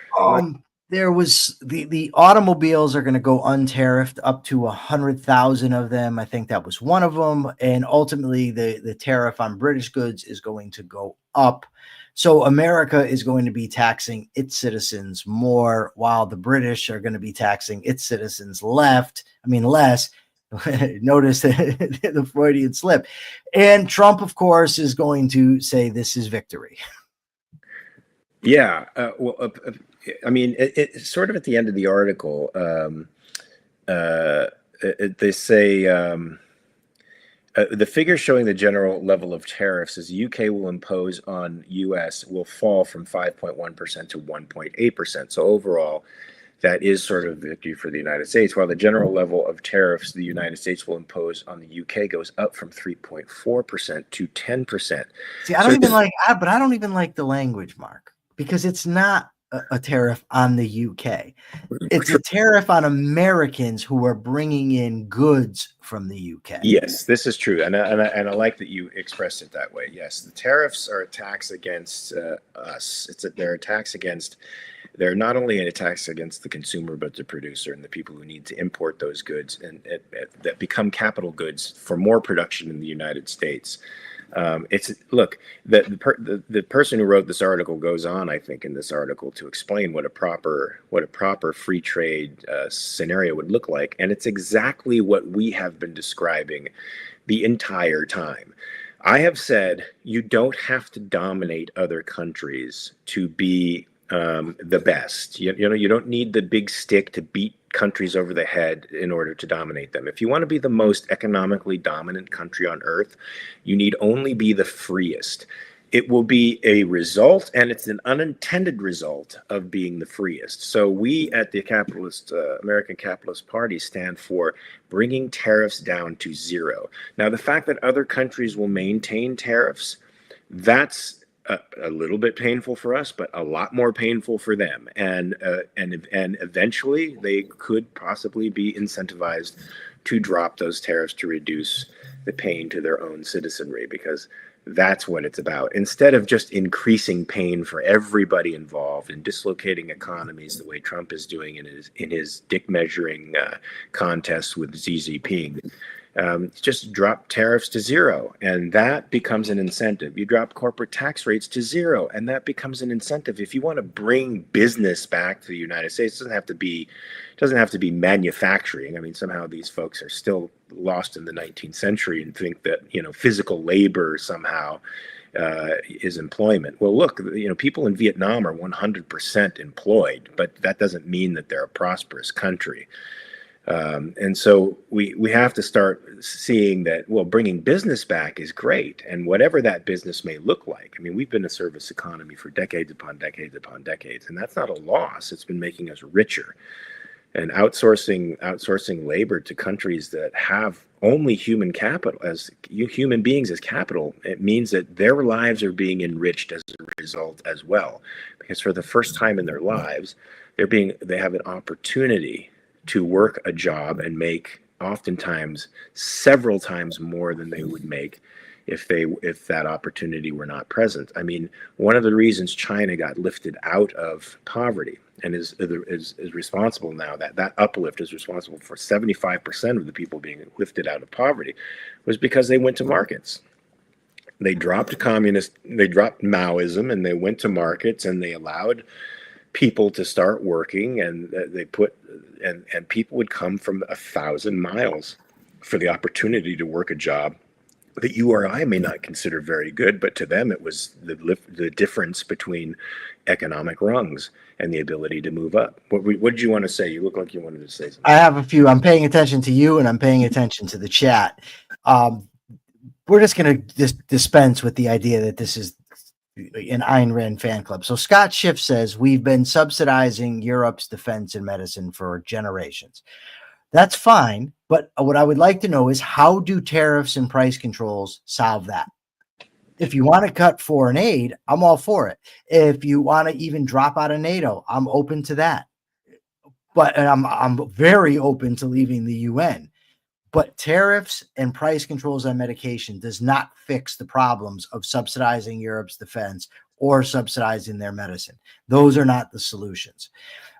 There was the automobiles are going to go untariffed up to 100,000 of them. I think that was one of them. And ultimately the tariff on British goods is going to go up. So America is going to be taxing its citizens more while the British are going to be taxing its citizens less. Notice the Freudian slip. And Trump, of course, is going to say this is victory. Yeah. I mean, it's sort of at the end of the article. They say the figure showing the general level of tariffs is UK will impose on US will fall from 5.1% to 1.8%. So overall, that is sort of victory for the United States, while the general level of tariffs the United States will impose on the UK goes up from 3.4% to 10%. See, I don't even like the language, Mark, because it's not a tariff on the UK. It's a tariff on Americans who are bringing in goods from the UK. Yes, this is true, and I like that you expressed it that way. Yes, the tariffs are a tax against us. They're a tax against. They're not only a tax against the consumer, but the producer and the people who need to import those goods and that become capital goods for more production in the United States. The person who wrote this article goes on, I think, in this article to explain what a proper free trade scenario would look like, and it's exactly what we have been describing the entire time. I have said you don't have to dominate other countries to be the best. You don't need the big stick to beat countries over the head in order to dominate them. If you want to be the most economically dominant country on earth, you need only be the freest. It will be a result, and it's an unintended result of being the freest. So we at the American Capitalist Party stand for bringing tariffs down to zero. Now, the fact that other countries will maintain tariffs, that's a little bit painful for us, but a lot more painful for them. And eventually they could possibly be incentivized to drop those tariffs to reduce the pain to their own citizenry, because that's what it's about. Instead of just increasing pain for everybody involved and dislocating economies the way Trump is doing in his dick measuring contest with Xi Jinping. Just drop tariffs to zero, and that becomes an incentive. You drop corporate tax rates to zero, and that becomes an incentive. If you want to bring business back to the United States, it doesn't have to be manufacturing. I mean, somehow these folks are still lost in the 19th century and think that physical labor somehow is employment. Well, look, people in Vietnam are 100% employed, but that doesn't mean that they're a prosperous country. And so we have to start seeing that, well, bringing business back is great. And whatever that business may look like. I mean, we've been a service economy for decades upon decades upon decades, and that's not a loss. It's been making us richer. And outsourcing labor to countries that have only human capital as human beings as capital, it means that their lives are being enriched as a result as well. Because for the first time in their lives, they have an opportunity to work a job and make oftentimes several times more than they would make if that opportunity were not present. I mean, one of the reasons China got lifted out of poverty and is responsible now, that uplift is responsible for 75% of the people being lifted out of poverty, was because they went to markets. They dropped Maoism, and they went to markets, and they allowed people to start working, and and people would come from 1,000 miles for the opportunity to work a job that you or I may not consider very good, but to them it was the difference between economic rungs and the ability to move up. What did you want to say? You look like you wanted to say something. I have a few. I'm paying attention to you, and I'm paying attention to the chat. We're just going to dispense with the idea that this is an Ayn Rand fan club. So Scott Schiff says, we've been subsidizing Europe's defense and medicine for generations. That's fine. But what I would like to know is, how do tariffs and price controls solve that? If you want to cut foreign aid, I'm all for it. If you want to even drop out of NATO, I'm open to that. But I'm very open to leaving the UN. But tariffs and price controls on medication does not fix the problems of subsidizing Europe's defense or subsidizing their medicine. Those are not the solutions.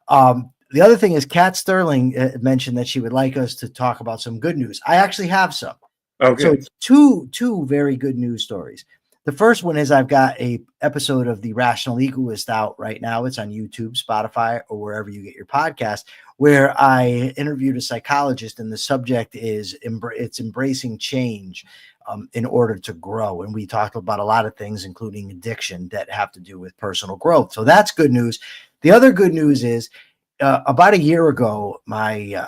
The other thing is, Kat Sterling mentioned that she would like us to talk about some good news. I actually have some. Okay. So two very good news stories. The first one is I've got a episode of The Rational Egoist out right now. It's on YouTube, Spotify, or wherever you get your podcast, where I interviewed a psychologist, and the subject is it's embracing change in order to grow. And we talked about a lot of things, including addiction, that have to do with personal growth. So that's good news. The other good news is about a year ago, my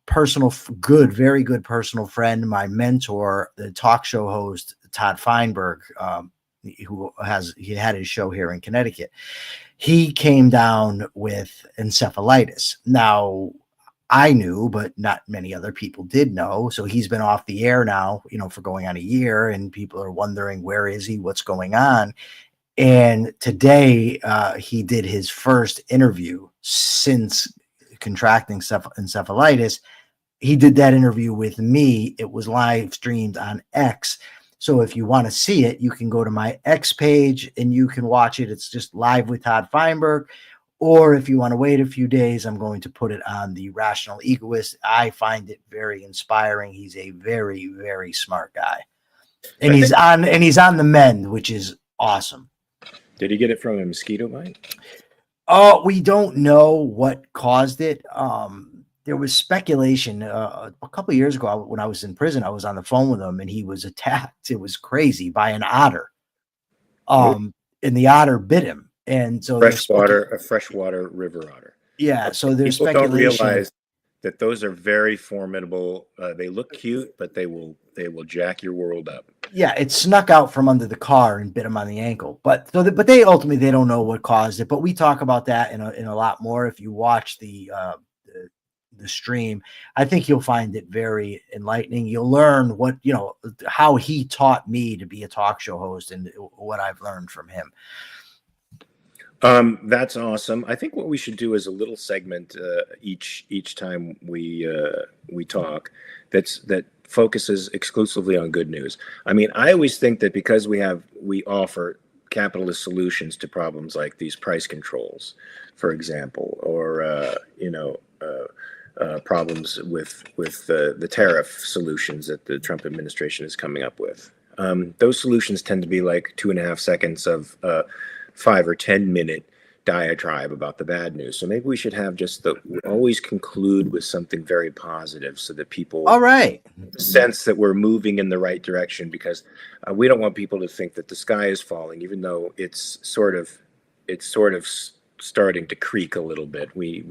very good personal friend, my mentor, the talk show host, Todd Feinberg, he had his show here in Connecticut. He came down with encephalitis. Now, I knew, but not many other people did know. So he's been off the air now, for going on a year, and people are wondering, where is he? What's going on? And today he did his first interview since contracting encephalitis. He did that interview with me. It was live streamed on X. So if you want to see it, you can go to my X page and you can watch it. It's just live with Todd Feinberg. Or if you want to wait a few days, I'm going to put it on The Rational Egoist. I find it very inspiring. He's a very, very smart guy. And he's on the mend, which is awesome. Did he get it from a mosquito bite? Oh, we don't know what caused it. There was speculation a couple of years ago when I was in prison. I was on the phone with him, and he was attacked. It was crazy, by an otter. And the otter bit him. And so a freshwater river otter. Yeah. So there's people speculation. Don't realize that those are very formidable. They look cute, but they will jack your world up. Yeah, it snuck out from under the car and bit him on the ankle. But they ultimately don't know what caused it. But we talk about that in a lot more if you watch the stream. I think you'll find it very enlightening. You'll learn how he taught me to be a talk show host and what I've learned from him. That's awesome. I think what we should do is a little segment each time we talk that focuses exclusively on good news. I mean, I always think that because we offer capitalist solutions to problems like these price controls, for example, or problems with the tariff solutions that the Trump administration is coming up with. Those solutions tend to be like 2.5 seconds of 5 or 10 minute diatribe about the bad news. So maybe we should have always conclude with something very positive so that people sense that we're moving in the right direction, because we don't want people to think that the sky is falling, even though it's sort of starting to creak a little bit. We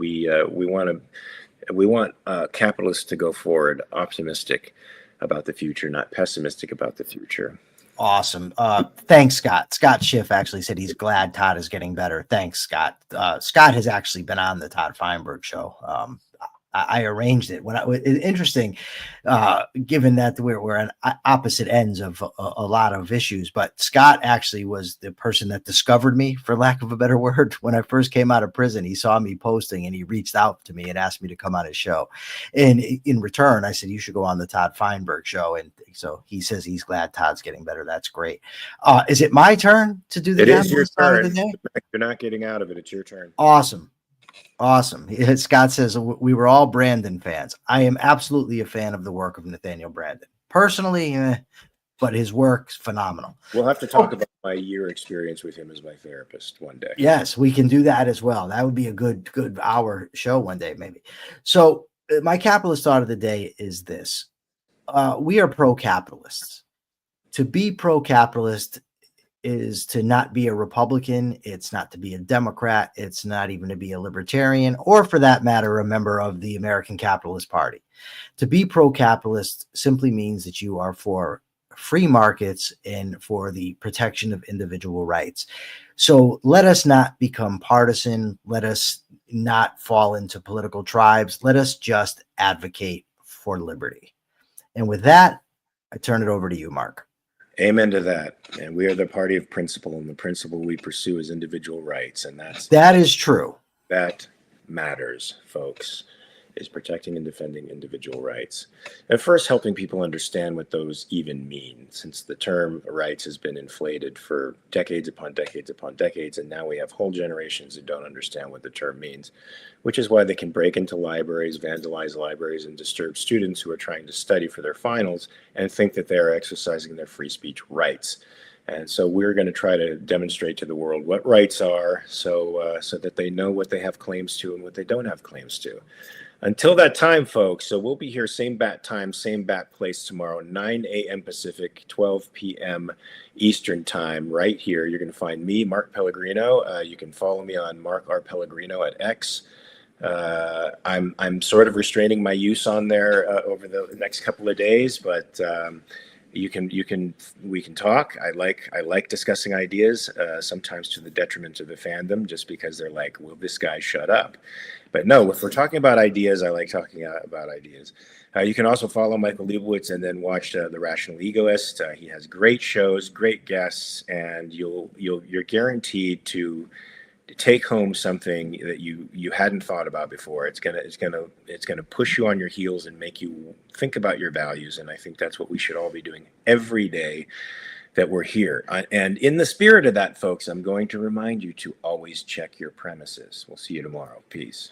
want capitalists to go forward optimistic about the future, not pessimistic about the future. Awesome. Thanks, Scott. Scott Schiff actually said he's glad Todd is getting better. Thanks, Scott. Scott has actually been on the Todd Feinberg show. I arranged it. Interesting, given that we're on opposite ends of a lot of issues. But Scott actually was the person that discovered me, for lack of a better word. When I first came out of prison, he saw me posting and he reached out to me and asked me to come on his show. And in return, I said, you should go on the Todd Feinberg show. And so he says he's glad Todd's getting better. That's great. Is it my turn to do the It is your turn. of the day? You're not getting out of it. It's your turn. Awesome. Scott says we were all Brandon fans. I am absolutely a fan of the work of Nathaniel Brandon. Personally, but his work's phenomenal. We'll have to talk about my year experience with him as my therapist one day. Yes, we can do that as well. That would be a good hour show one day, maybe. So my capitalist thought of the day is this. We are pro-capitalists. To be pro-capitalist is to not be a Republican. It's not to be a Democrat. It's not even to be a libertarian, or for that matter, a member of the American Capitalist Party. To be pro-capitalist simply means that you are for free markets and for the protection of individual rights. So let us not become partisan. Let us not fall into political tribes. Let us just advocate for liberty. And with that, I turn it over to you, Mark. Amen to that. And we are the party of principle, and the principle we pursue is individual rights. And that is true. That matters, folks, is protecting and defending individual rights. At first, helping people understand what those even mean, since the term rights has been inflated for decades upon decades upon decades, and now we have whole generations who don't understand what the term means, which is why they can break into libraries, vandalize libraries, and disturb students who are trying to study for their finals and think that they are exercising their free speech rights. And so we're going to try to demonstrate to the world what rights are, so that they know what they have claims to and what they don't have claims to. Until that time, folks, so we'll be here same bat time, same bat place tomorrow, 9 a.m. Pacific, 12 p.m. Eastern time, right here. You're going to find me, Mark Pellegrino. You can follow me on Mark R. Pellegrino at X. I'm sort of restraining my use on there over the next couple of days, but we can talk. I like discussing ideas, sometimes to the detriment of the fandom, just because they're like, will this guy shut up? But no, if we're talking about ideas, I like talking about ideas. You can also follow Michael Liebowitz and then watch The Rational Egoist. He has great shows, great guests, and you're guaranteed to take home something that you hadn't thought about before. It's gonna push you on your heels and make you think about your values. And I think that's what we should all be doing every day that we're here. And in the spirit of that, folks, I'm going to remind you to always check your premises. We'll see you tomorrow. Peace.